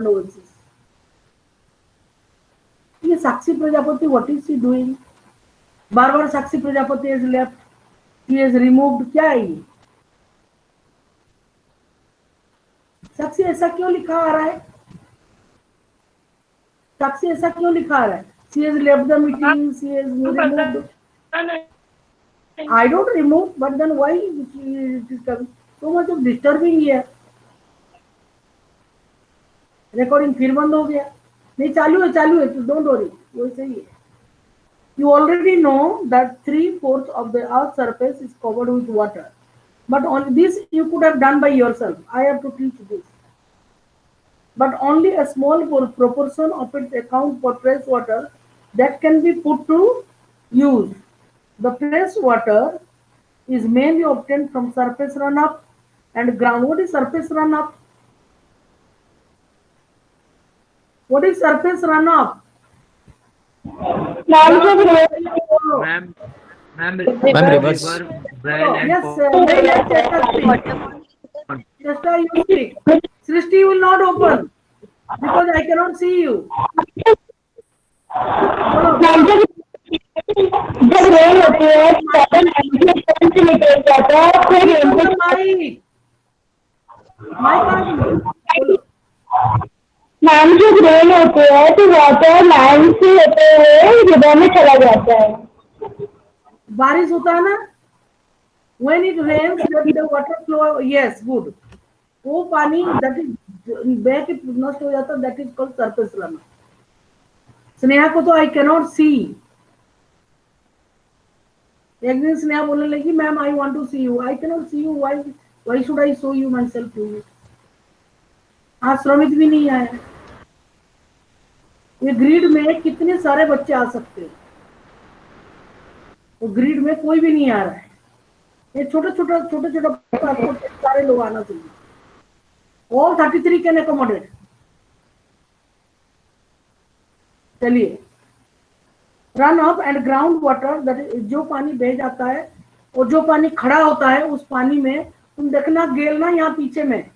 oasis. ये साक्षी Prajapati, what is she doing? Bar bar Sakshi Prajapati has left, he has removed, क्या है ये? साक्षी ऐसा क्यों लिखा आ रहा है? साक्षी ऐसा क्यों लिखा आ रहा है? She has left the meeting, she has removed. I don't remove, but then why it is coming? So much of disturbing here. Recording फिर बंद हो गया. नहीं, चालू है, तो डोंट वरी, वो सही है. You already know that 3/4 of the Earth's surface is covered with water. But on this you could have done by yourself. I have to teach this. But only a small proportion of it account for fresh water that can be put to use. The fresh water is mainly obtained from surface runoff and ground. What is surface runoff? What is surface runoff? Ma'am, reverse. Yes, Chester, you speak. Srishti will not open because I cannot see you. जब rain होती है 7 centimetre जाता है, फिर ma'am जब rain होती है तो वाटर लैंड से होते हुए रिवर में चला जाता है. बारिश होता है ना, when it rains the water flow, yes, good. वो पानी that is बह के नष्ट हो जाता है, that is called surface runoff. Sneha को तो I cannot see. एक दिन स्नेहा बोलने लगी, ma'am I want to see you. I cannot see you. Why should I show you myself to you? आज श्रमित भी नहीं आया. ये ग्रिड में कितने सारे बच्चे आ सकते हैं, वो ग्रिड में कोई भी नहीं आ रहा है. ये छोटे छोटे सारे लोग आना चाहिए. All 33 can accommodate. चलिए, run off and ground water, that is जो पानी बह जाता है और जो पानी खड़ा होता है, उस पानी में तुम देखना गेल ना, यहाँ पीछे में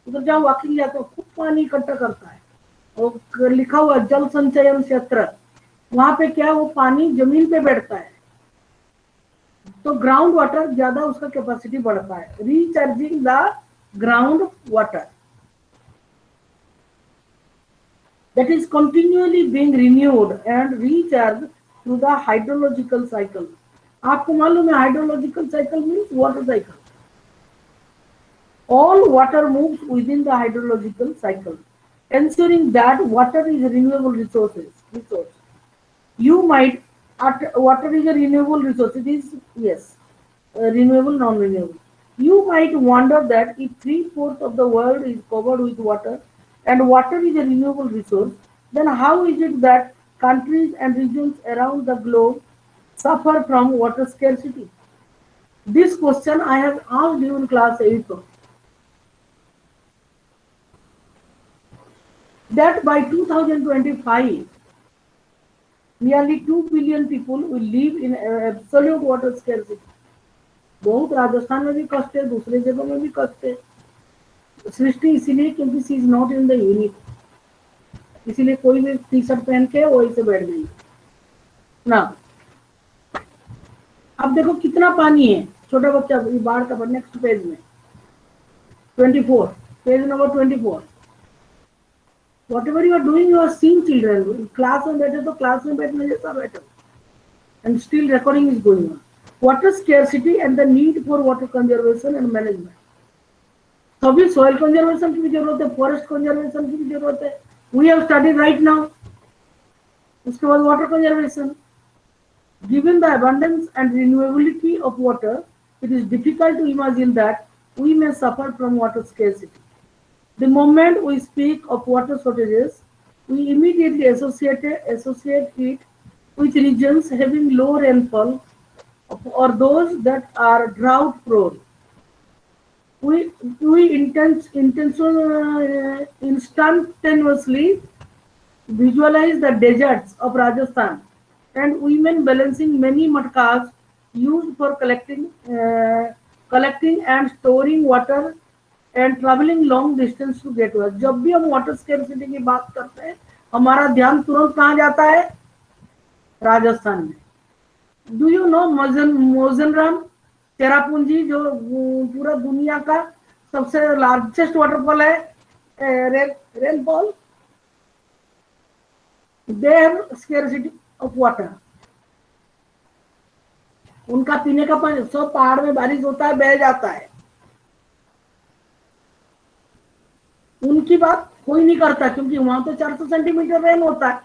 उधर जहाँ वॉकिंग जाते हो खूब पानी इकट्ठा करता है और लिखा हुआ जल संचयन क्षेत्र. वहां पे क्या, वो पानी जमीन पे बैठता है, तो ग्राउंड वाटर ज्यादा उसका कैपेसिटी बढ़ता है. Recharging the ground water that is continually being renewed and recharged through the hydrological cycle. आपको मालूम है hydrological cycle means water cycle. All water moves within the hydrological cycle, ensuring that water is a renewable resource. You might, water is a renewable resource. It is, yes, renewable, non-renewable. You might wonder that if 3/4 of the world is covered with water, and water is a renewable resource, then how is it that countries and regions around the globe suffer from water scarcity? This question I have asked you in class 8. That by 2025, nearly 2 billion people will live in absolute water scarcity. बहुत राजस्थान में भी कष्ट है, दूसरे जगहों में भी कष्ट है. सृष्टि इसीलिए क्योंकि C is not in the unit, इसीलिए कोई भी टी शर्ट पहन के वही से बैठ गई ना. अब देखो कितना पानी है. छोटा बच्चा बाढ़ का, नेक्स्ट पेज में 24, page number 24. Whatever you are doing, you are seeing children. Class में बैठे तो क्लास में बैठने जैसा बैठो, and still recording is going on. Water scarcity and the need for water conservation and management. तो अभी soil conservation की भी जरूरत है, forest conservation की भी जरूरत है. We have studied right now. उसके बाद water conservation. Given the abundance and renewability of water, it is difficult to imagine that we may suffer from water scarcity. The moment we speak of water shortages, we immediately associate it with regions having low rainfall or those that are drought prone. We instantaneously visualize the deserts of Rajasthan and women balancing many matkas used for collecting and storing water and travelling long distance to get water. जब भी हम water scarcity की बात करते हैं हमारा ध्यान तुरंत कहाँ जाता है? राजस्थान में। डू यू नो मोजनराम चेरापूंजी जो पूरा दुनिया का सबसे लार्जेस्ट वाटरफॉल है, rainfall, they have scarcity of water. उनका पीने का पानी सब पहाड़ में बारिश होता है बह जाता है, उनकी बात कोई नहीं करता क्योंकि वहां तो 400 सेंटीमीटर रेन होता है।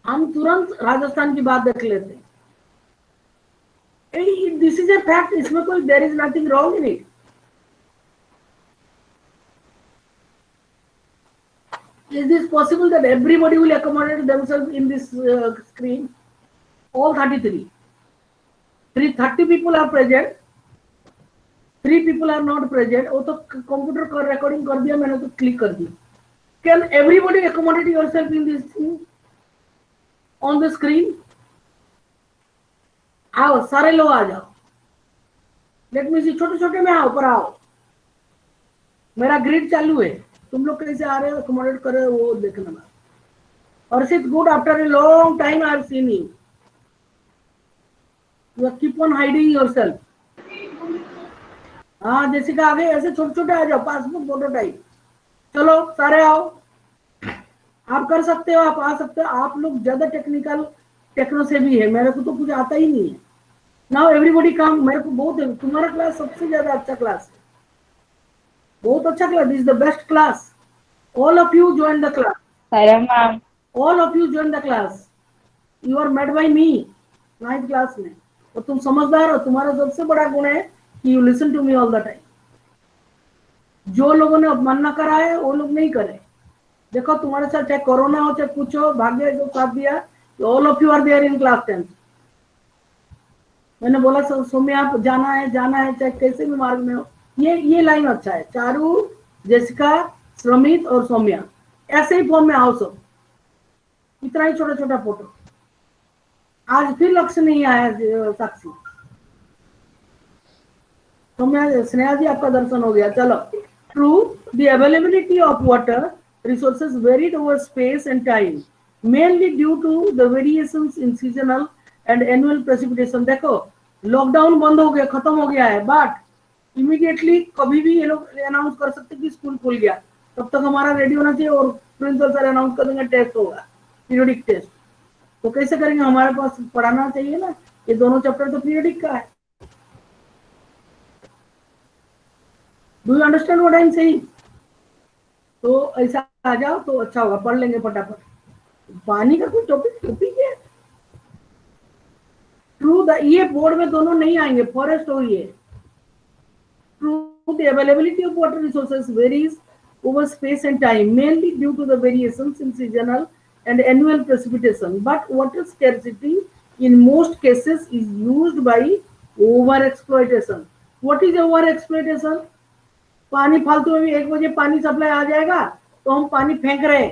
हम तुरंत राजस्थान की बात देख लेते हैं। दिस इज ए फैक्ट, इसमें कोई there is nothing wrong in it. Is this possible that everybody will accommodate themselves in this screen? All 33. 30 people are present, 3 people are not present. वो तो कंप्यूटर का रिकॉर्डिंग कर दिया मैंने, तो click कर दिया। Can everybody accommodate yourself in this thing on the screen? आओ सारे लोग आ जाओ। लेट मी सी, छोटे छोटे में आओ, ऊपर आओ। मेरा ग्रिड चालू है, तुम लोग कैसे आ रहे हो, अकोमोडेट कर रहे हो वो देखना ना। Arshit, good, after a long time I have seen you. You keep on hiding yourself. हाँ जैसिका आगे ऐसे छोटे छोटे आ जाओ, पासपोर्ट फोटो टाइप। चलो सारे आओ, आप कर सकते हो, आप आ सकते हो। आप लोग ज्यादा टेक्नो से भी है, मेरे को तो कुछ आता ही नहीं है। नाउ एवरीबॉडी कम, मेरे को बहुत है, तुम्हारा क्लास सबसे ज्यादा अच्छा क्लास है, बहुत अच्छा class, this is the best class. All of you join the class, ma'am. All of you join the class, you are made by me 9th class में। और तुम समझदार हो, तुम्हारा सबसे बड़ा गुण है कि you listen to me all the time. जो लोगों ने अवमानना करा है वो लोग नहीं करे। देखो तुम्हारे साथ चाहे कोरोना हो चाहे कुछ हो, भाग्य जो साथ दिया, all of you are there in class 10th। मैंने बोला सौम्या आप जाना है चाहे कैसे भी मार्ग में हो। ये लाइन अच्छा है, चारू, जेसिका, श्रमित और सौम्या, ऐसे ही फॉर्म में आओ सब। इतना ही छोटा छोटा फोटो। आज फिर लक्ष्य नहीं आया साक्षी। सौम्या, स्नेहा जी आपका दर्शन हो गया। चलो, true, the availability of water resources varied over space and time, mainly due to the variations in seasonal and annual precipitation। देखो लॉकडाउन बंद हो गया, खत्म हो गया है, बट इमीडिएटली कभी भी ये लोग अनाउंस कर सकते कि स्कूल खुल गया। तब तक हमारा रेडी होना चाहिए और प्रिंसिपल सर अनाउंस कर देंगे टेस्ट होगा, पीरियडिक टेस्ट। तो कैसे करेंगे, हमारे पास पढ़ाना चाहिए ना, ये दोनों चैप्टर तो पीरियडिक का है। Do you understand what I am saying? तो ऐसा आ जाओ तो अच्छा होगा, पढ़ लेंगे फटाफट। पानी का कोई टॉपिक है? ट्रू, ये बोर्ड में दोनों नहीं आएंगे, फॉरेस्ट हो ये। True, the availability of water resources varies over space and time, mainly due to the variations in seasonal and annual precipitation, but water scarcity in most cases is used by over exploitation। what is over exploitation? पानी फालतू में भी 1 बजे पानी supply आ जाएगा तो हम पानी फेंक रहे हैं,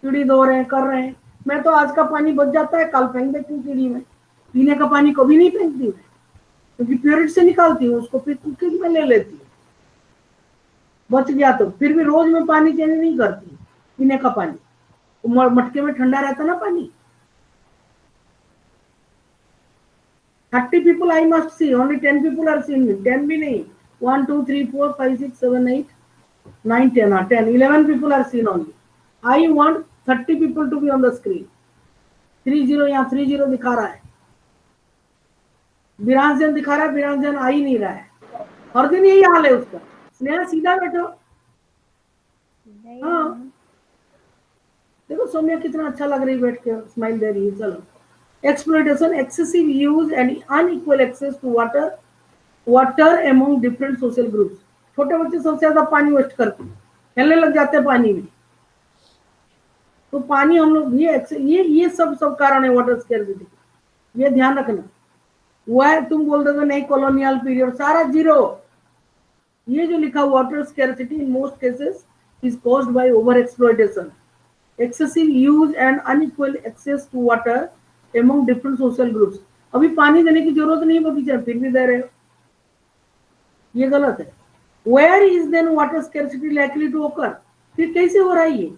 सीढ़ी धो रहे हैं, कर रहे हैं। मैं तो आज का पानी बच जाता है, कल फेंक देती हूँ सीढ़ी में। पीने का पानी कभी नहीं फेंकती हूँ क्योंकि प्योरिटी से निकालती हूँ उसको, फिर कुकिंग में ले लेती हूँ। बच गया तो फिर भी रोज में पानी चेंज नहीं करती, पीने का पानी तो मटके में ठंडा रहता ना पानी। 30 people I must see, only 10 people are seeing me। 10 भी नहीं, 1 2 3 4 5 6 7 8 9 10, 10 11 people are seen only। I want 30 people to be on the screen। 30 यहाँ 30 दिखा रहा है, विरांजन दिखा रहा है, विरांजन आ ही नहीं रहा है। हर दिन यही हाल है उसका। स्नेहा सीधा बैठो। हाँ देखो सौम्या कितना अच्छा लग रही है बैठ के, स्माइल दे रही है। चलो, exploitation, excessive use and unequal access to water among different social groups. छोटे बच्चे सबसे ज्यादा पानी वेस्ट करते हैं, खेलने लग जाते हैं पानी में। तो पानी हम लोग ये सब कारण है वाटर स्कैर्सिटी, ये ध्यान रखना। हुआ है तुम बोल दोगे नहीं कॉलोनियल पीरियड, सारा जीरो। ये जो लिखा water scarcity in most cases is caused by over exploitation, excessive use and unequal access to water among different social groups. अभी पानी देने की जरूरत नहीं बगीचे में, फिर भी दे रहे हो। ये गलत है। Where is then water scarcity likely to occur, फिर कैसे हो रहा है ये?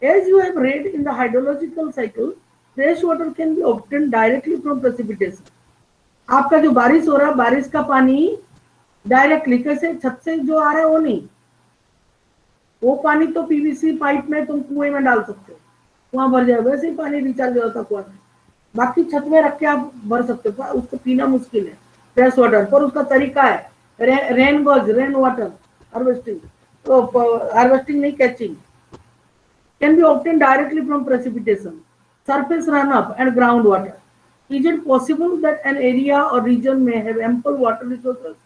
As you have read in the hydrological cycle, fresh water can be obtain directly from precipitation. आपका जो बारिश हो रहा है, बारिश का पानी डायरेक्टली कैसे, छत से जो आ रहा है वो नहीं, वो पानी तो पीवीसी पाइप में तुम कुएं में डाल सकते हो, वहां भर जाए, वैसे ही पानी रिचार्ज होता कुआं में। बाकी छत में रख के आप भर सकते हो, उसको पीना मुश्किल है फ्रेश वाटर, पर उसका तरीका है रेन वाटर हार्वेस्टिंग, तो हार्वेस्टिंग नहीं, catching can be obtained directly from precipitation, surface runoff and groundwater. Is it possible that an area or region may have ample water resources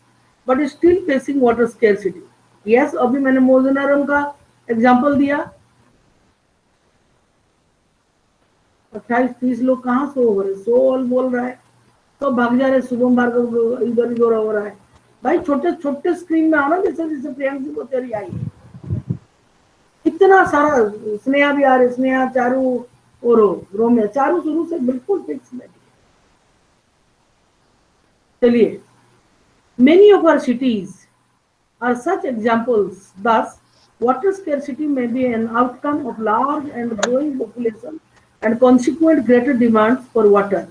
but is still facing water scarcity? Yes, अभी मैंने मोजनारम का example दिया। 28-30 लोग कहाँ सो हो रहे, सो बोल रहा है, तो भाग जा रहे, शुभम भार्गव इधर उधर हो रहा है। भाई छोटे छोटे स्क्रीन में आना, जैसे जैसे प्रियंक को तेरी आई है, इतना सारा। स्नेहा भी आ रही, स्नेहा, चारू और रोमिया, चारू शुरू से बिल्कुल फिक्स बैठी। चलिए, many of our cities are such examples. thus water scarcity may be an outcome of large and growing population and consequent greater demands for water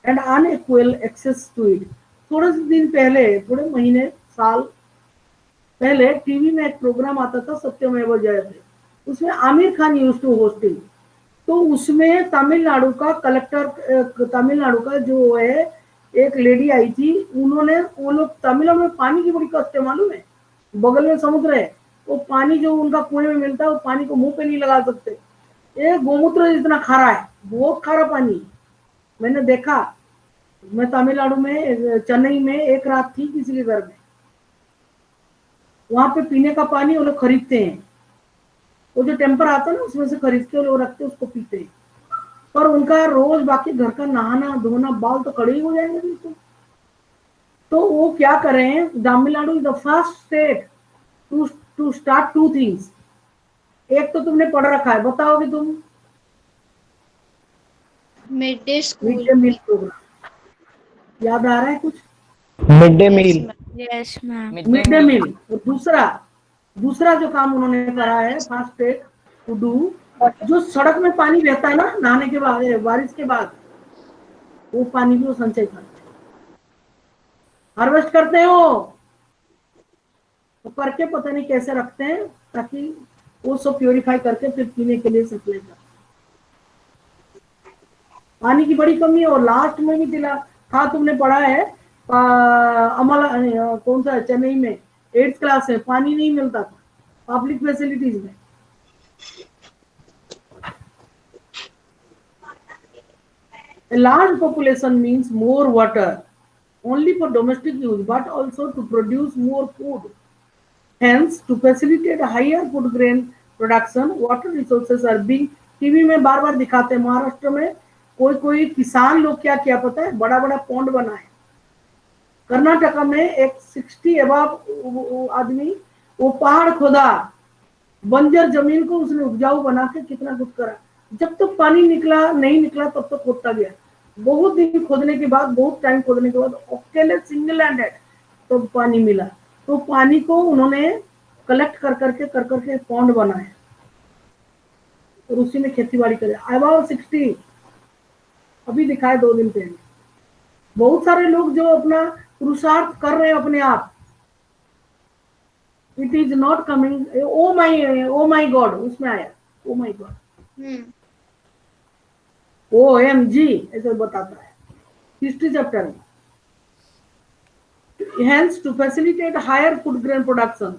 and unequal access to it. थोड़े दिन पहले, थोड़े महीने साल पहले TV में एक programme आता था, सत्यमेव जयते, उसमें Aamir Khan use to hosting. तो उसमें तमिलनाडु का कलेक्टर, तमिलनाडु का जो है एक लेडी आई थी, उन्होंने, वो लोग तमिलनाडु में पानी की बड़ी कष्ट है, मालूम है, बगल में समुद्र है, वो पानी जो उनका कुएं में मिलता है, वो पानी को मुंह पे नहीं लगा सकते, एक गोमूत्र जितना खारा है, बहुत खारा पानी। मैंने देखा, मैं तमिलनाडु में चेन्नई में एक रात थी किसी के घर में, वहां पे पीने का पानी वो लोग खरीदते हैं, वो जो टेम्पर आता है ना, उसमें से खरीद के लोग रखते, उसको पीते हैं, पर उनका रोज बाकी घर का नहाना धोना, बाल तो खड़े ही हो जाएंगे बिल्कुल। तो वो क्या करें, Tamil Nadu is the first state to start two things. एक तो तुमने पढ़ रखा है, बताओगे तुम, mid day mid school. Day meal program, याद आ रहा है कुछ? Mid day meal. Yes ma'am. Mid day meal. और दूसरा जो काम उन्होंने करा है, फर्स्ट स्टेट टू डू, जो सड़क में पानी बहता है ना नहाने के बाद, बारिश के बाद, वो पानी भी वो संचय करते हैं, हार्वेस्ट करते हो, तो करके पता नहीं कैसे रखते हैं, ताकि वो सब प्योरीफाई करके फिर पीने के लिए सप्लाई करते। पानी की बड़ी कमी है। और लास्ट में भी दिला था, तुमने पढ़ा है, अमला कौन सा, चेन्नई में 8th क्लास में पानी नहीं मिलता था पब्लिक फैसिलिटीज में। A large population means more water, only for domestic use, but also to produce more food. Hence, to facilitate higher food grain production, water resources are being, TV में बार बार दिखाते हैं, महाराष्ट्र में कोई किसान लोग क्या किया पता है, बड़ा बड़ा पॉन्ड बनाए। कर्नाटका में एक 60 अबव आदमी, वो पहाड़ खोदा, बंजर जमीन को उसने उपजाऊ बना के कितना कुछ करा। जब तक पानी नहीं निकला तब तक खोदता गया। बहुत दिन खोदने के बाद, बहुत टाइम खोदने के बाद, अकेले सिंगल हैंडेड तो पानी मिला। तो पानी को उन्होंने कलेक्ट कर करके पॉन्ड बनाया और उसी में खेती बाड़ी करे। अबाउट 60 अभी दिखाए 2 दिन पहले। बहुत सारे लोग जो अपना पुरुषार्थ कर रहे हैं अपने आप, it is not coming, oh my god, उसमें आया ओ माई गॉड, OMG ऐसे बताता है हिस्ट्री चैप्टर में। Hence, to facilitate higher food grain production,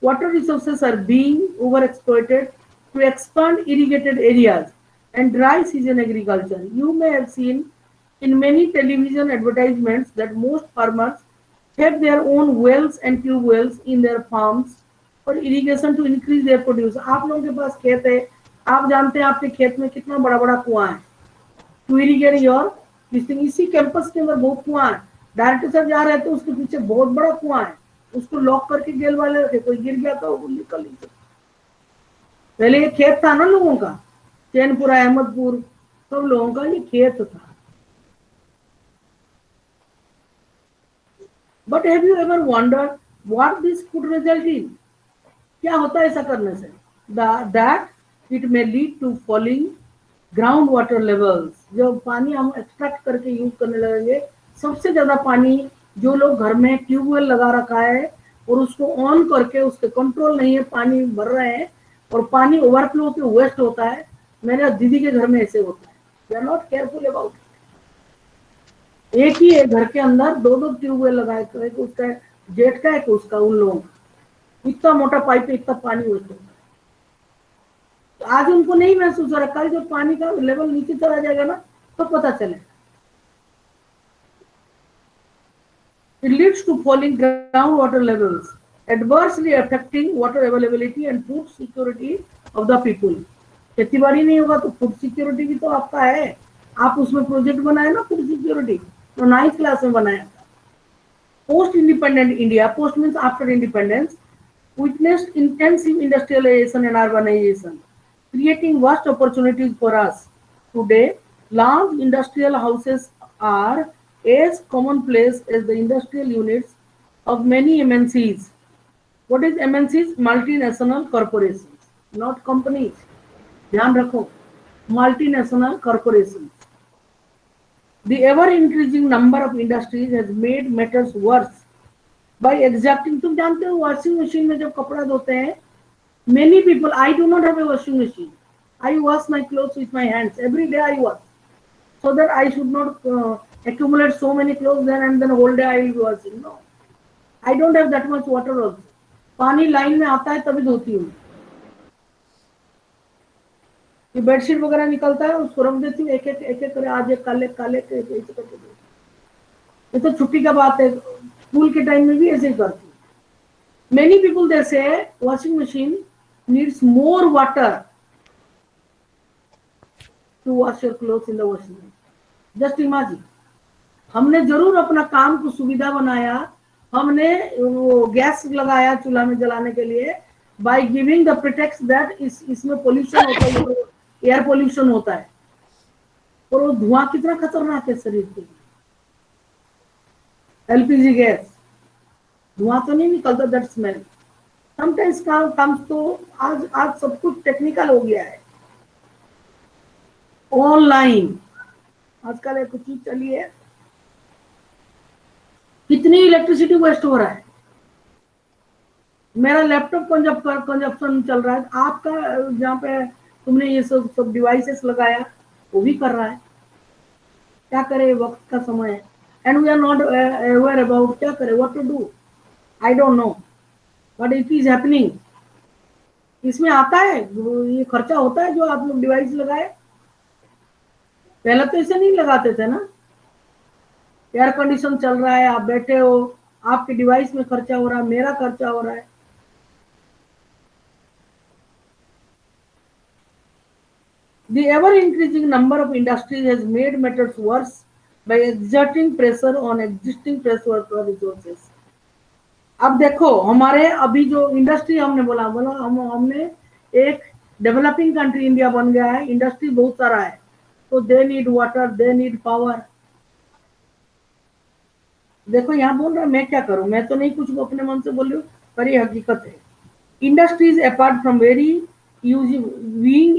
water resources are being overexploited to expand irrigated areas and dry season agriculture. You may have seen in many television advertisements that most farmers have their own wells and tube wells in their farms for irrigation to increase their produce. आप लोगों के पास खेत है, आप जानते हैं आपके खेत में कितना बड़ा बड़ा कुआं है, to irrigate your this thing. इसी कैंपस के अंदर बहुत कुआं है, डायरेक्टर सर जा रहे थे, उसके पीछे बहुत बड़ा कुआं है, उसको लॉक करके गेल वाले रखे, कोई गिर गया तो वो निकल नहीं सकता। पहले ये खेत था ना लोगों का, चैनपुरा, अहमदपुर, सब लोगों का ये खेत था। But have you ever wondered What this could result in? क्या होता है ऐसा करने से? That it may lead to falling ground water levels. जो पानी हम एक्सट्रैक्ट करके यूज करने लगेंगे, सबसे ज्यादा पानी जो लोग घर में ट्यूबवेल लगा रखा है और उसको ऑन करके उसके कंट्रोल नहीं है, पानी भर रहे हैं और पानी ओवरफ्लो होकर वेस्ट होता है. मेरे दीदी के घर में ऐसे होता है. They are not careful about. एक ही है घर के अंदर, दो ट्यूबवेल लगाए, एक उसका जेठ का, एक उसका, उन लोगों का. इतना मोटा पाइप है, इतना पानी वेस्ट होता है. आज उनको नहीं महसूस हो रहा, कल जब पानी का लेवल नीचे चला जाएगा ना तो पता चलेगा. It leads to falling groundwater levels, adversely affecting water availability and food security of the people. खेती बाड़ी नहीं होगा तो फूड सिक्योरिटी भी तो आपका है. आप उसमें प्रोजेक्ट बनाए ना फूड सिक्योरिटी, तो 9th क्लास में बनाया था. Post independent India, post means after independence, witnessed intensive industrialization and urbanization, creating vast opportunities for us. Today, large industrial houses are as commonplace as the industrial units of many MNCs. What is MNCs? Multinational corporations, not companies. ध्यान रखो, multinational corporations. The ever-increasing number of industries has made matters worse by exacting. तुम जानते हो washing machine में जब कपड़ा धोते हैं, many people, I do not have a washing machine. I wash my clothes with my hands. Every day I wash, so that I should not accumulate so many clothes there and then whole day I will be washing. No, I don't have that much water also. पानी line में आता है तभी धोती हूँ. ये bedsheet वगैरह निकलता है, उसको रख देती हूँ, एक एक करे, आज एक काले काले के ऐसे करके. ये तो छुट्टी का बात है, स्कूल के टाइम में भी ऐसे ही करती हूँ. Many people they say washing machine needs more water to wash your clothes in the washing machine. Just imagine, हमने जरूर अपना काम को सुविधा बनाया, हमने वो गैस लगाया चूल्हा में जलाने के लिए, by giving the pretext that इसमें पोल्यूशन होता है, एयर पोल्यूशन होता है, और वो धुआं कितना खतरनाक है शरीर के लिए. एलपीजी गैस, धुआं तो नहीं निकलता, दैट स्मेल समटाइम्स कम्स. तो आज सब कुछ टेक्निकल हो गया है, ऑनलाइन. आजकल एक चीज चली है, कितनी इलेक्ट्रिसिटी वेस्ट हो रहा है. मेरा लैपटॉप कंजप्शन चल रहा है, आपका जहाँ पे तुमने ये सब डिवाइसेस लगाया वो भी कर रहा है. क्या करे, वक्त का समय है, and we are not aware about क्या करे, what to do. I don't know, but it is happening. इसमें आता है, ये खर्चा होता है जो आप लोग डिवाइस लगाए. पहले तो इसे नहीं लगाते थे ना. एयर कंडीशन चल रहा है, आप बैठे हो, आपके डिवाइस में खर्चा हो रहा है, मेरा खर्चा हो रहा है. The ever increasing number of industries has made matters worse by exerting pressure on existing freshwater resources. अब देखो, हमारे अभी जो इंडस्ट्री हमने बोला हमने एक डेवलपिंग कंट्री इंडिया बन गया है, इंडस्ट्री बहुत सारा है, तो they need water, they need power. देखो यहाँ बोल रहा है, मैं क्या करूं, मैं तो नहीं कुछ अपने मन से बोल रही हूँ, पर ये हकीकत है. Industries apart from very being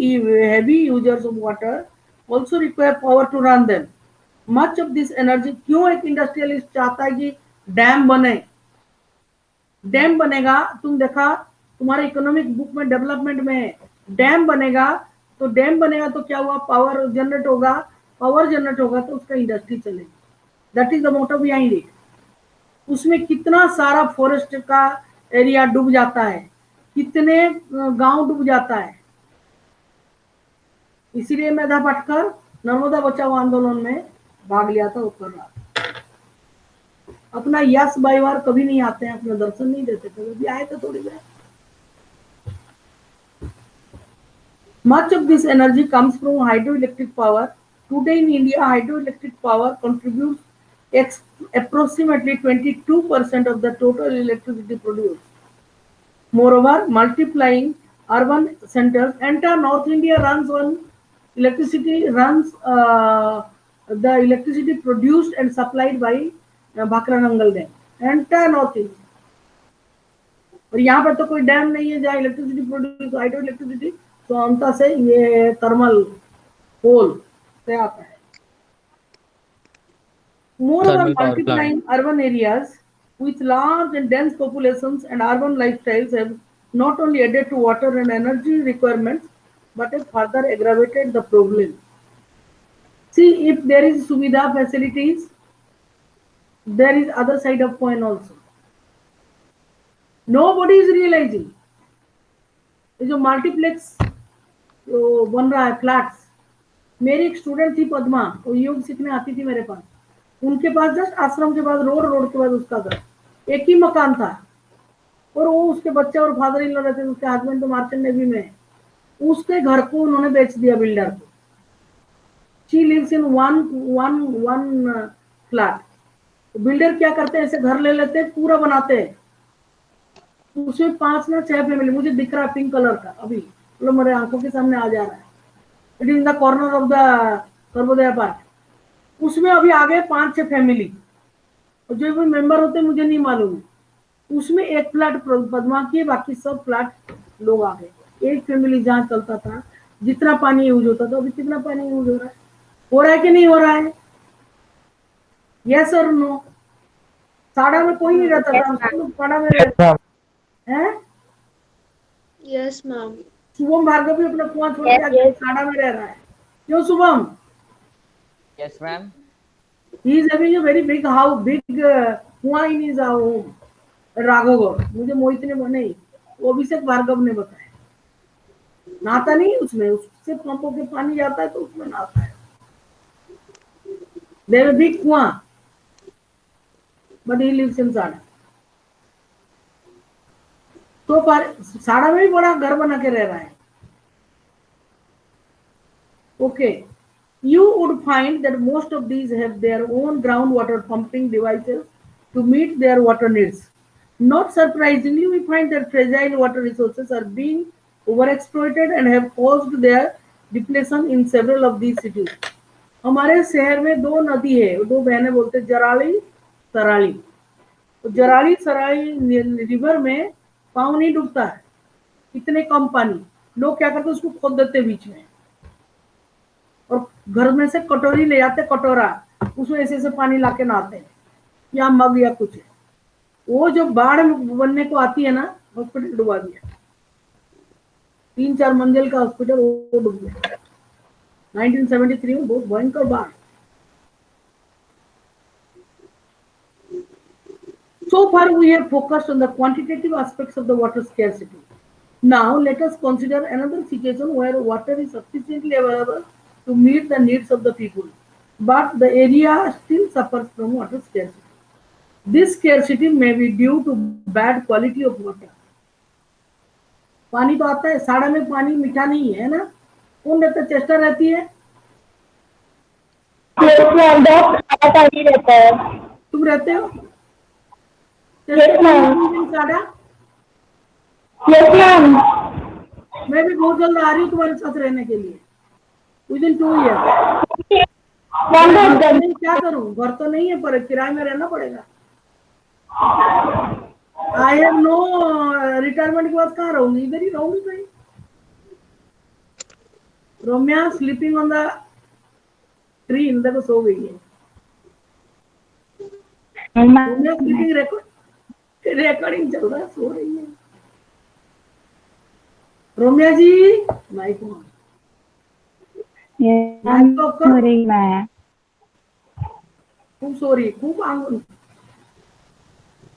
heavy users of water also require power to run them. Much of this energy, क्यों एक इंडस्ट्रियलिस्ट चाहता है कि डैम बने. डैम बनेगा, तुम देखा तुम्हारे इकोनॉमिक बुक में डेवलपमेंट में है, डैम बनेगा तो क्या हुआ, पावर जनरेट होगा, तो उसका इंडस्ट्री चलेगी. That is the motive behind it. उसमें कितना सारा फॉरेस्ट का एरिया डूब जाता है, कितने गांव डूब जाता है. इसीलिए मेधा पाटकर नर्मदा बचाओ आंदोलन में भाग लिया था. वो कर रहा था. अपना यश बाईवार कभी नहीं आते हैं, अपना दर्शन नहीं देते, कभी आए तो थोड़ी देर. Much of this energy comes from hydroelectric power. Today in India, hydroelectric power contributes approximately 22% of the total electricity produced. Moreover, multiplying urban centers, entire North India runs on electricity, the electricity produced and supplied by Bhakra Nangal Dam. Entire North India. और यहाँ पर तो कोई dam नहीं है जहाँ electricity produce, hydro electricity, तो अंत से ये थर्मल कोल से आता है. Moreover, Thermal power plant. multiplying urban areas with large and dense populations and urban lifestyles have not only added to water and energy requirements, but have further aggravated the problem. See, if there is Suvidha facilities, there is other side of coin also. Nobody is realizing. ये जो multiplex बन रहा है flats, मेरी एक student थी पद्मा, वो योग सीखने आती थी मेरे पास, उनके पास जस्ट आश्रम के बाद रोड के बाद उसका घर, एक ही मकान था, और वो उसके बच्चे और फादर इन लॉ रहते थे, उसके हस्बैंड तो मार्चेंट नेवी में, उसके घर को उन्होंने बेच दिया बिल्डर को. She lives in one flat. Builder क्या करते हैं, ऐसे घर ले लेते हैं, पूरा बनाते हैं, उसमें 5 ना 6 फैमिली, मुझे दिख रहा है पिंक कलर का, अभी मतलब मेरे आंखों के सामने आ जा रहा है. It is the corner of the Sarvodaya park. उसमें अभी आ गए 5-6 फैमिली, और जो भी मेंबर होते हैं मुझे नहीं मालूम है. उसमें एक फ्लैट पद्मा की है, बाकी सब फ्लैट लोग आ गए. एक फैमिली जहाँ चलता था, जितना पानी यूज होता था, अभी कितना पानी यूज हो रहा है कि नहीं हो रहा है? यस और नो? साड़ा में कोई नहीं रहता था, सब लोग साड़ा में रहते हैं. Yes, ma'am. शुभम भार्गव भी अपना कुआं छोड़ के साड़ा में रह रहा है. क्यों Shubham? Yes, ma'am. He is having a very big house, big कुआं in his home. राघव, मुझे मोहित ने नहीं, वो अभिषेक भार्गव ने बताया. नहाता नहीं उसमें, उससे पंपों के पानी जाता है तो उसमें नहाता है. There is a big कुआं, but he lives in साड़ा. तो पर साड़ा में भी बड़ा घर बना के रह रहा है. Okay. You would find that most of these have their own groundwater pumping devices to meet their water needs. Not surprisingly, we find that fragile water resources are being overexploited and have caused their depletion in several of these cities. हमारे शहर में 2 नदी है, 2 बहनें बोलते हैं, जराली सराली. तो Jarali सराली river में पाँव नहीं डूबता है, इतने कम पानी. लोग क्या करते हैं, उसको खोद देते बीच में, और घर में से कटोरी ले जाते, कटोरा, उसमें ऐसे ऐसे पानी लाके नहाते हैं, या मग या कुछ है. वो जो बाढ़ बनने को आती है ना, हॉस्पिटल डुबा दिया, 3-4 मंजिल का हॉस्पिटल वो डूब गया 1973 में, बहुत भयंकर बाढ़. So far we have focused on the quantitative aspects of the water scarcity. Now let us consider another situation where water is sufficiently available to meet the needs of the people, but the area still suffers from water scarcity. This scarcity may be due to bad quality of water. पानी तो आता है, साड़ा में पानी मीठा नहीं है ना. कौन रहता है? चेस्टा रहती है. पानी रहता है. तुम रहते हो? Yes, ma'am. साड़ा. Yes, ma'am. मैं भी बहुत जल्द आ रही हूँ तुम्हारे साथ रहने के लिए, विदिन 2 ईयर. क्या करूँ, घर तो नहीं है, पर किराए में रहना पड़ेगा. आई हैव नो रिटायरमेंट के बाद कहाँ रहूंगी, इधर ही रहूंगी भाई. रोम्या स्लीपिंग ऑन द ट्री, देखो सो गई है. रोम्या स्लीपिंग, रिकॉर्डिंग चल रहा है, सो रही है. Romya ji mic on. खूब सो रही, खूब आंगन.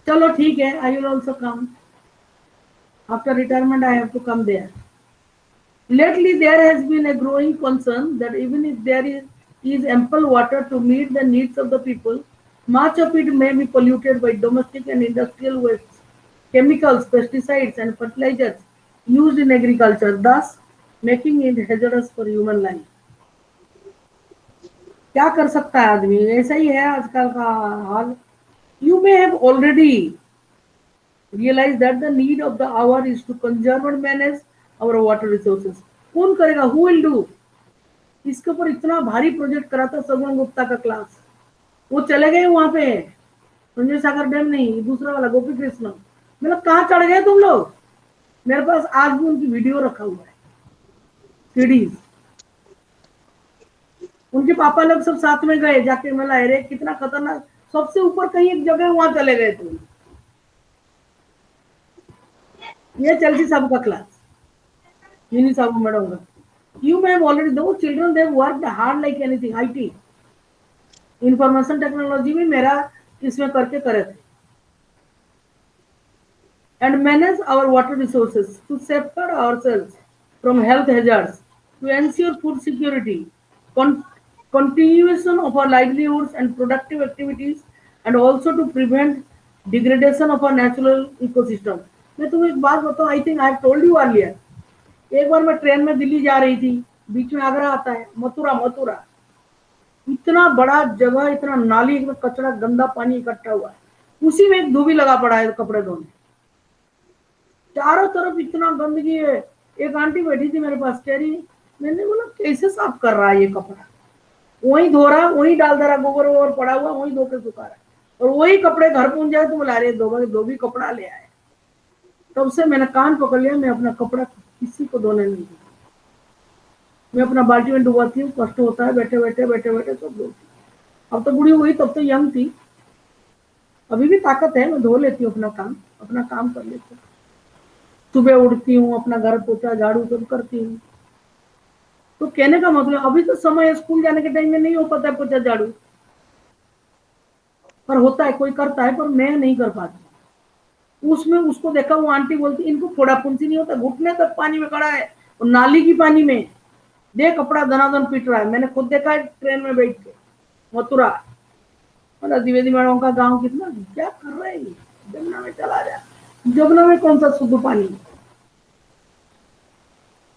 चलो ठीक है, I will also come after retirement. I have to come there. Lately there has been a growing concern that even if there is ample water to meet the needs of the people, much of it may be polluted by domestic and industrial wastes, chemicals, pesticides and fertilizers used in agriculture, thus making it hazardous for human life. क्या कर सकता है आदमी, ऐसा ही है आजकल का हाल. You may have already realized that the need of the hour is to conserve and manage our water resources. कौन करेगा? Who will do? इसके ऊपर इतना भारी प्रोजेक्ट करा था सगुन गुप्ता का क्लास, वो चले गए वहां पे. संजय सागर डैम नहीं, दूसरा वाला गोपी कृष्ण, मतलब कहाँ चढ़ गए तुम लोग? मेरे पास आज भी उनकी वीडियो रखा हुआ है, सीडीज। उनके पापा लोग सब साथ में गए, जाके मिला, अरे कितना खतरनाक, सबसे ऊपर कहीं एक जगह वहां चले गए थे। ये चलती साहब का क्लास, यूनी साहब मैडम का। You may have already, those children, they worked hard like anything. IT, information technology में मेरा इसमें करके करे थे। And manage our water resources to safeguard ourselves from health hazards, to ensure food security, continuation of our livelihoods and productive activities, and also to prevent degradation of our natural ecosystem. मैं तुम्हें एक बात बताऊं, I think I have told you earlier. एक बार मैं train में दिल्ली जा रही थी, बीच में आगरा आता है, मथुरा, इतना बड़ा जगह, इतना नाली में कचरा, गंदा पानी इकट्ठा हुआ है, उसी में एक धोबी लगा पड़ा है कपड़े धोने, चारों तरफ इतना गंदगी है। एक आंटी बैठी थी मेरे पास, कह रही, मैंने बोला कैसे साफ कर रहा है ये कपड़ा? वही धो रहा, वही डाल दे रहा, गोबर वोबर पड़ा हुआ, वही धो के सुखा रहा है, और वही कपड़े घर पहुंच जाए तो बोला, अरे धोबी कपड़ा ले आए। तब से मैंने कान पकड़ लिया, मैं अपना कपड़ा किसी को धोने नहीं दूंगा। मैं अपना बाल्टी में डुबाती हूँ, कष्ट होता है, बैठे बैठे सब धोती। अब तो बूढ़ी हुई, तब तो यंग थी, अभी भी ताकत है, मैं धो लेती हूँ, अपना काम कर लेती हूँ। सुबह उठती हूँ, अपना घर पोछा झाड़ू सब करती हूँ। तो कहने का मतलब, अभी तो समय है, स्कूल जाने के टाइम में नहीं हो पाता है पोछा झाड़ू, पर होता है, कोई करता है, पर मैं नहीं कर पाती। उसमें उसको देखा, वो आंटी बोलती, इनको थोड़ा पुंसी नहीं होता, घुटने तक पानी में खड़ा है, और नाली की पानी में दे कपड़ा धनाधन पीट रहा है। मैंने खुद देखा है ट्रेन में बैठ के, मथुरा। और द्विवेदी मैडम का गांव कितना, क्या कर रहे हैं, जमुना में चला जा। जमुना में कौन सा शुद्ध पानी,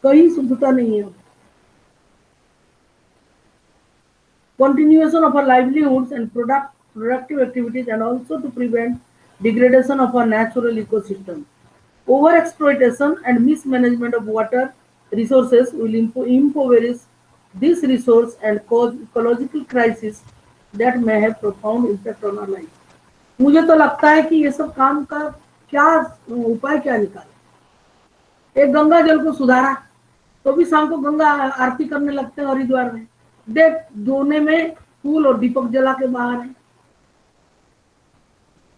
कहीं शुद्धता नहीं है। Continuation of our livelihoods and productive activities, and also to prevent degradation of our natural ecosystem. Overexploitation and mismanagement of water resources will impoverish this resource and cause ecological crisis that may have profound impact on our life. मुझे तो लगता है कि ये सब काम का क्या उपाय क्या निकाले। एक गंगा जल को सुधारा, तो भी शाम को गंगा आरती करने लगते हैं हरिद्वार में। देख, दोने में फूल और दीपक जला के बाहर है।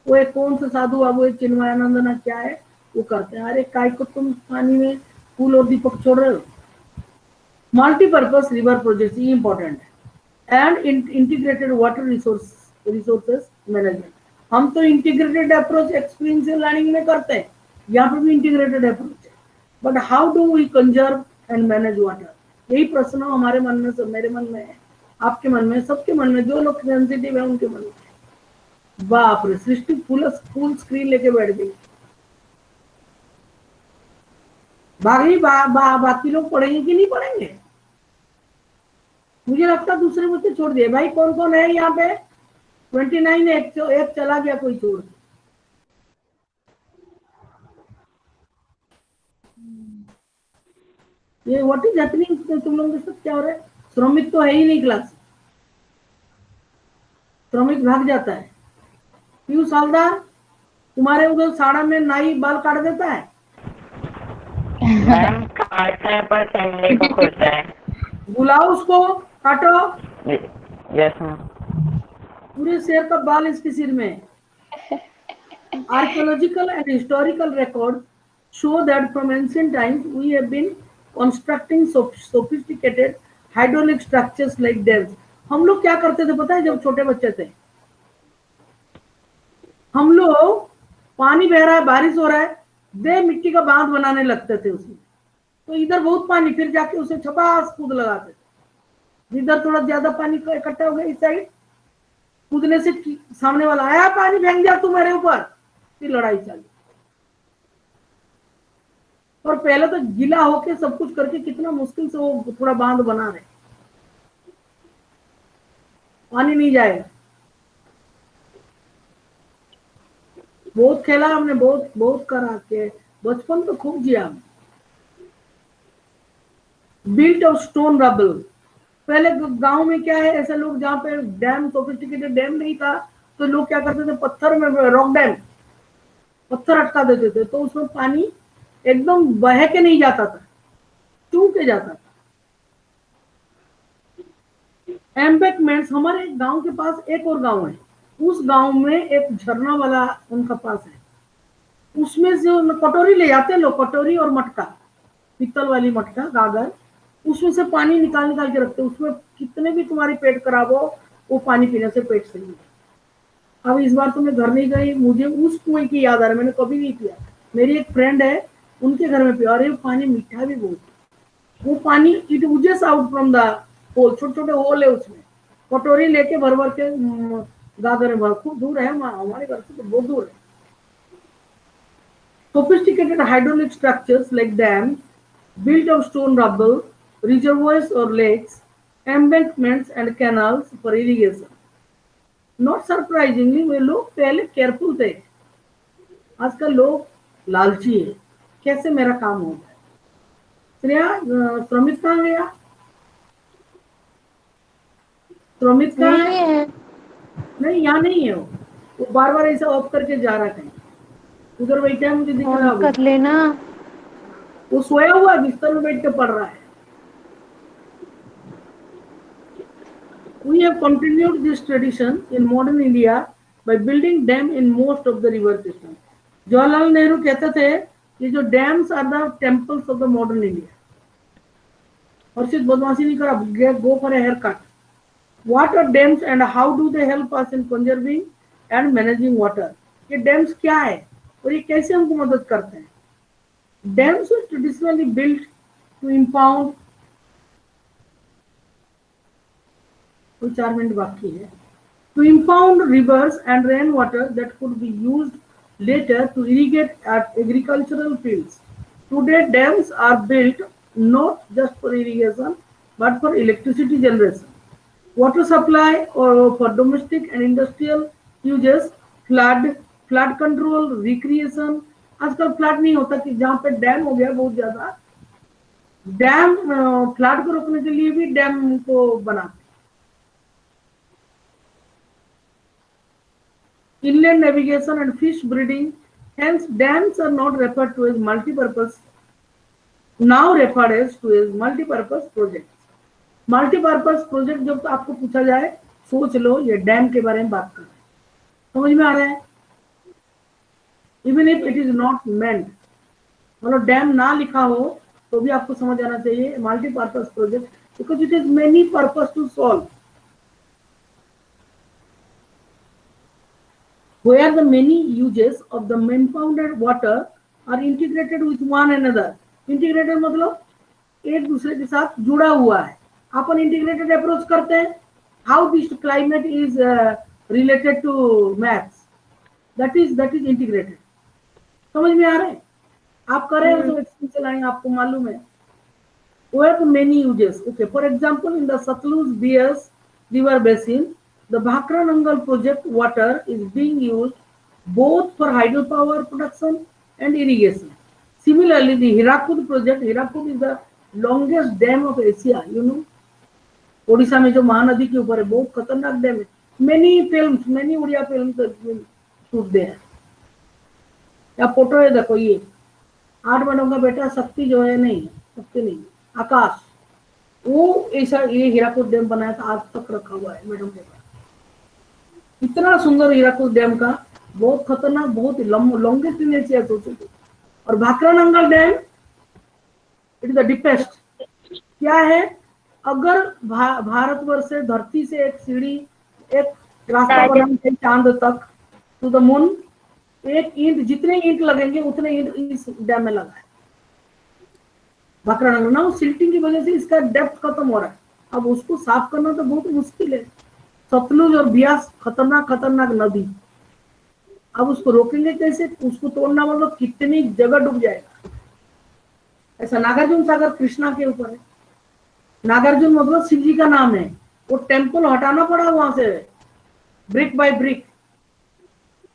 वो एक कौन से साधु बाबू, एक चिन्मयानंद ना क्या है, वो करते हैं। अरे काय को तुम पानी में फूल और दीपक छोड़ रहे हो। मल्टीपर्पज रिवर प्रोजेक्ट इंपॉर्टेंट है, and integrated water resources management. हम तो इंटीग्रेटेड अप्रोच एक्सपीरियंशियल लर्निंग में करते हैं, यहाँ पे भी इंटीग्रेटेड अप्रोच है, but how do we conserve and manage water? यही प्रश्न हमारे मन में, सब मेरे मन में है, आपके मन में, सबके मन में, जो लोग सेंसिटिव है उनके मन में। बाप रे, सृष्टि फुल स्क्रीन लेके बैठ गई। बाकी लोग पढ़ेंगे कि नहीं पढ़ेंगे? मुझे लगता दूसरे बच्चे छोड़ दिए। भाई कौन कौन है यहाँ पे? 29 है, एक चला गया, कोई छोड़। ये व्हाट इज हैपनिंग तुम लोगों के साथ, क्या हो रहा है? श्रमिक तो है ही नहीं क्लास, श्रमिक भाग जाता है। पीयूष हालदार, तुम्हारे उधर साड़ा में नाई बाल काट देता है? मैम काटता है पर संडे को खुलता है। बुलाओ उसको, काटो। Yes ma'am. पूरे शेर का बाल इसके सिर में। Archaeological and historical records show that from ancient times we have been constructing sophisticated hydraulic structures like dams. हम लोग क्या करते थे पता है? जब छोटे बच्चे थे, हम लोग पानी बह रहा है, बारिश हो रहा है, दे मिट्टी का बांध बनाने लगते थे उसमें। तो इधर बहुत पानी, फिर जाके उसे छपास कूद लगाते थे। इधर थोड़ा ज्यादा पानी इकट्ठा हो गया, इस साइड कूदने से सामने वाला आया, पानी फेंक दिया तुम्हारे ऊपर, फिर लड़ाई चालू। और पहले तो गीला होके सब कुछ करके कितना मुश्किल से वो थोड़ा बांध बना रहे, पानी नहीं जाएगा। बहुत खेला हमने, बहुत बहुत करा के, बचपन तो खूब जिया हमने। Built of stone rubble. पहले गांव में क्या है, ऐसे लोग जहाँ पे डैम, सोफिस्टिकेटेड डैम नहीं था, तो लोग क्या करते थे, पत्थर में रॉक डैम, पत्थर अटका देते थे, तो उसमें पानी एकदम बह के नहीं जाता था, चू के जाता था। एम्बैंकमेंट्स, हमारे गांव के पास एक और गांव है, उस गांव में एक झरना वाला उनका पास है, उसमें से कटोरी ले जाते हैं लोग, कटोरी और मटका, पीतल वाली मटका, गागर, उसमें से पानी निकाल निकाल के रखते हैं। उसमें कितने भी तुम्हारी पेट खराब हो, वो पानी पीने से पेट सही है। अब इस बार तो मैं घर नहीं गई, मुझे उस कुएं की याद आ रही, मैंने कभी नहीं पिया। मेरी एक फ्रेंड है, उनके घर में पिया, और पानी मीठा भी बहुत, वो पानी it oozes out from the hole, छोटे छोटे होल है उसमें, कटोरी लेके भर भर के गागर में भर, खूब दूर है हमारे घर से, तो बहुत दूर है। Sophisticated hydraulic structures like dams, built of stone rubble, reservoirs or lakes, embankments and canals for irrigation. Not surprisingly, वे लोग पहले केयरफुल थे, आजकल लोग लालची है, कैसे मेरा काम हो जाए। श्रेया, श्रमित कहाँ गया? श्रमित कहाँ है? नहीं, यहाँ नहीं है, वो बार बार ऐसा ऑफ करके जा रहा है, उधर बैठा है, मुझे दिख रहा है, कर लेना। वो सोया हुआ है, बिस्तर में बैठ के पढ़ रहा है। We have continued this tradition in modern India by building dam in most of the river system. Jawaharlal Nehru कहते थे कि जो dams are the temples of the modern India. और सिर्फ बदमाशी नहीं करा, go for a haircut. What are dams and how do they help us in conserving and managing water? ये डैम्स क्या है और ये कैसे हमको मदद करते हैं? Dams were traditionally built to impound, 4 minute बाकी है, to impound rivers and rainwater that could be used later to irrigate at agricultural fields. Today, dams are built not just for irrigation but for electricity generation, water supply, or for domestic and industrial uses, flood control, recreation. आजकल flood नहीं होता, कि जहाँ पे dam हो गया बहुत ज्यादा, डैम फ्लड को रोकने के लिए भी डैम को बनाते। Inland navigation and fish breeding, hence dams are not referred to as multi-purpose, now referred as to as multi-purpose projects. Multipurpose project जब आपको पूछा जाए, सोच लो ये डैम के बारे में बात कर रहे हैं, समझ में आ रहा है? Even if it is not meant, मतलब डैम ना लिखा हो तो भी आपको समझ आना चाहिए multipurpose project, because it is many purpose to solve, where the many uses of the impounded water are integrated with one another. Integrated मतलब एक दूसरे के साथ जुड़ा हुआ है। अपन इंटीग्रेटेड अप्रोच करते हैं, how this climate is related to maths, that is integrated. समझ में आ रहा है? आप कर रहे हैं तो एक्सपीरियंस चलाएंगे, आपको मालूम है। Where the many uses, okay, for example in the Satluj Beas river basin, the Bhakra Nangal project water is being used both for hydropower production and irrigation. Similarly, the Hirakud project, Hirakud is the longest dam of Asia, you know, Odisha में जो महानदी के ऊपर है, बहुत खतरनाक dam है। Many Odia film shoot दे हैं। या फोटो है, देखो ये 8 महीनों का बेटा शक्ति जो है, नहीं शक्ति नहीं, आकाश, वो ऐसा ये हीराकुद डैम बनाया था, आज तक रखा हुआ है मैडम के पास। इतना सुंदर हीराकुद डैम का, बहुत खतरनाक, बहुत लॉन्गेस्ट इन एशिया सोचो। और Bhakra Nangal damn it is the deepest. क्या है, अगर भारतवर्ष से, धरती से एक सीढ़ी, एक रास्ता बनाना है चांद तक, टू द मून, एक ईंट, जितने ईंट लगेंगे उतने ईंट इस डैम में लगा है भाखरा नंगल ना। सिल्टिंग की वजह से इसका डेप्थ खत्म हो रहा है, अब उसको साफ करना तो बहुत मुश्किल है। सतलुज और बियास खतरनाक नदी, अब उसको रोकेंगे कैसे? उसको तोड़ना मतलब कितनी जगह डूब जाएगा। ऐसा नागार्जुन सागर कृष्णा के ऊपर है, नागार्जुन मतलब शिव जी का नाम है, वो टेम्पल हटाना पड़ा वहां से ब्रिक बाय ब्रिक।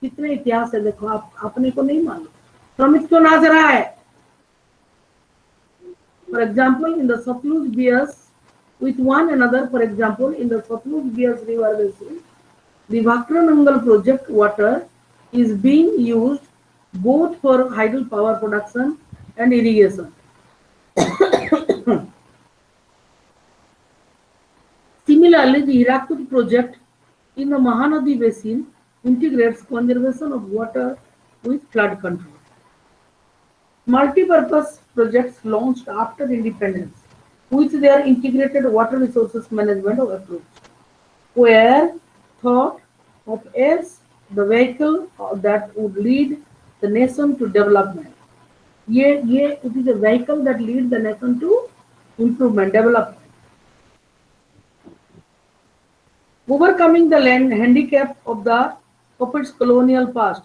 कितने इतिहास है देखो, आप अपने को नहीं मालूम। श्रमिक क्यों नाच रहा है? For example in the Sutlej Beas with one another, for example in the Satluj Beas river basin, the Bhakra Nangal project water is being used both for hydropower production and irrigation. Similarly, the Hirakud project in the Mahanadi basin integrates conservation of water with flood control. Multi-purpose projects launched after independence with their integrated water resources management approach were thought of as the vehicle that would lead the nation to development. It is a vehicle that leads the nation to improvement, development. Overcoming the land handicap of its colonial past,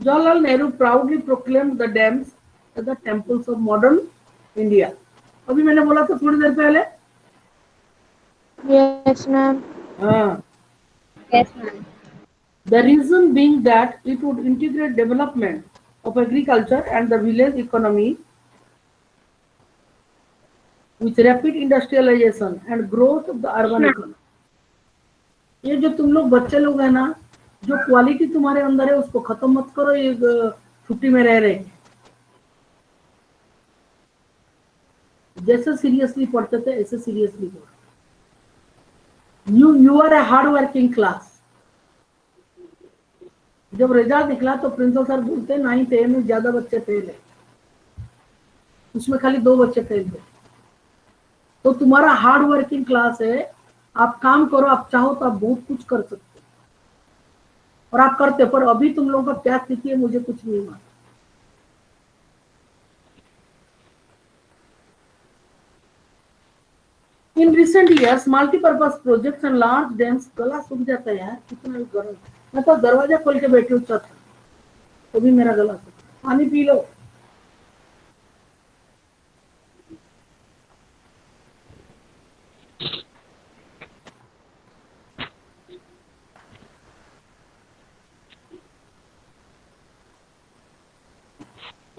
Jawaharlal Nehru proudly proclaimed the dams as the temples of modern India. अभी मैंने बोला था थोड़ी देर पहले. Yes, ma'am. हाँ. Yes, ma'am. The reason being that it would integrate development of agriculture and the village economy with rapid industrialization and growth of the urban economy. ये जो तुम लोग बच्चे लोग हैं ना, जो क्वालिटी तुम्हारे अंदर है उसको खत्म मत करो ये छुट्टी में रह रहे. जैसे सीरियसली पढ़ते थे ऐसे सीरियसली पढ़ो. You are a hard working class. जब रिजल्ट निकला तो प्रिंसिपल सर बोलते 9th A में ज्यादा बच्चे फेल है, उसमें खाली 2 बच्चे फेल थे. तो तुम्हारा हार्ड वर्किंग क्लास है. आप काम करो, आप चाहो तो आप बहुत कुछ कर सकते हो और आप करते. पर अभी तुम लोगों का क्या स्थिति है मुझे कुछ नहीं मालूम. In recent years, multi-purpose projects and large dams. गला सूख जाता है यार, कितना गर्म. मैं तो दरवाजा खोल के बैठी हूँ छत पर, तो भी मेरा गला सूख. पानी पी लो.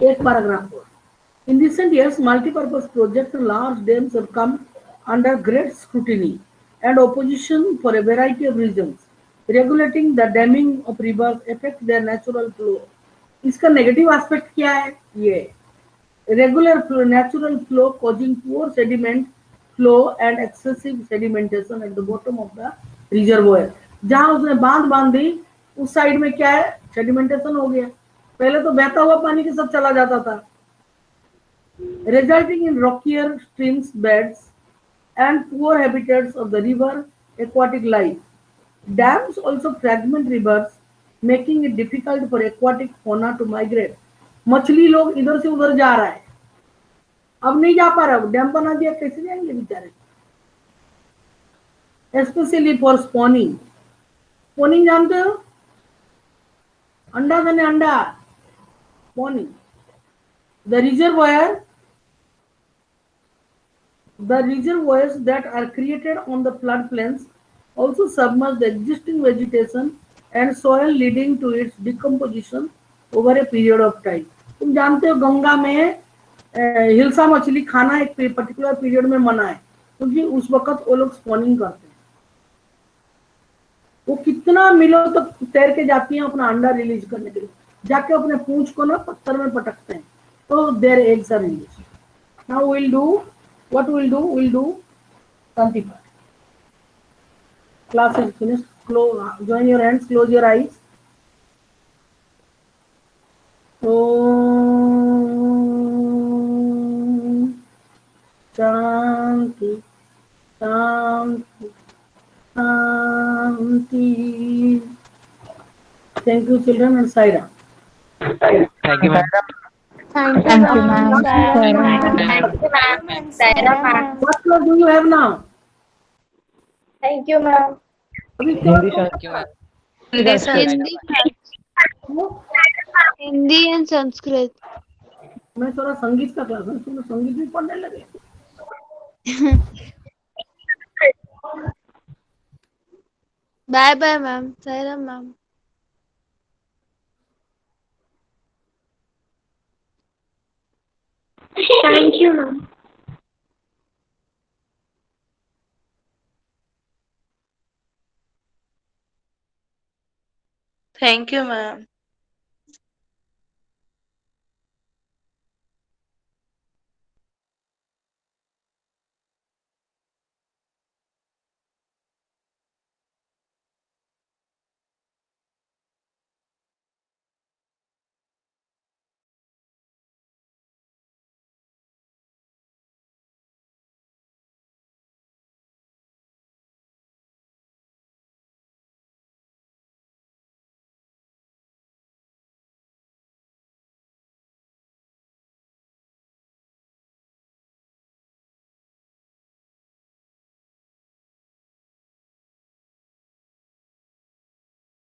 एक paragraph. In recent years, multi-purpose projects and large dams have come under great scrutiny and opposition for a variety of reasons. Regulating the damming of rivers affect their natural flow. इसका negative aspect क्या है? ये regular flow, natural flow causing poor sediment flow and excessive sedimentation at the bottom of the reservoir. जहां उसने बांध दी उस side में क्या है? सेडिमेंटेशन हो गया. पहले तो बहता हुआ पानी के साथ चला जाता था, resulting in rockier streams beds and poor habitats of the river aquatic life. Dams also fragment rivers, making it difficult for aquatic fauna to migrate. मछली लोग इधर से उधर जा रहा है, अब नहीं जा पा रहा. डैम बना दिया, कैसे जाएंगे बेचारे? Especially for spawning. Spawning जानते हो? अंडा देने अंडा. Spawning. The reservoirs that are created on the floodplains also submerge the existing vegetation and soil, leading to its decomposition over a period of time. तुम जानते हो गंगा में हिल्सा मछली खाना एक पर्टिकुलर पीरियड में मना है, क्योंकि उस वक्त वो लोग स्पॉनिंग करते हैं. वो कितना मिलो तक तैर के जाती हैं अपना अंडा रिलीज करने के लिए. जाके अपने पूंछ को ना पत्थर में पटकते हैं, तो there eggs are release. Now will do what we'll do Tanti part. Class is finished. Join your hands, close your eyes. Om Shanti Shanti Shanti. Thank you children and Saira. Thank you, ma'am. Thank you, Thank you, ma'am. ma'am. What class do you have now? Thank you, ma'am. अभी Thank you, ma'am. Hindi and Sanskrit. मैं थोड़ा संगीत का class है, तुम संगीत भी पढ़ने लगे. Bye bye, ma'am. Saira, ma'am. Thank you, ma'am. Thank you, ma'am.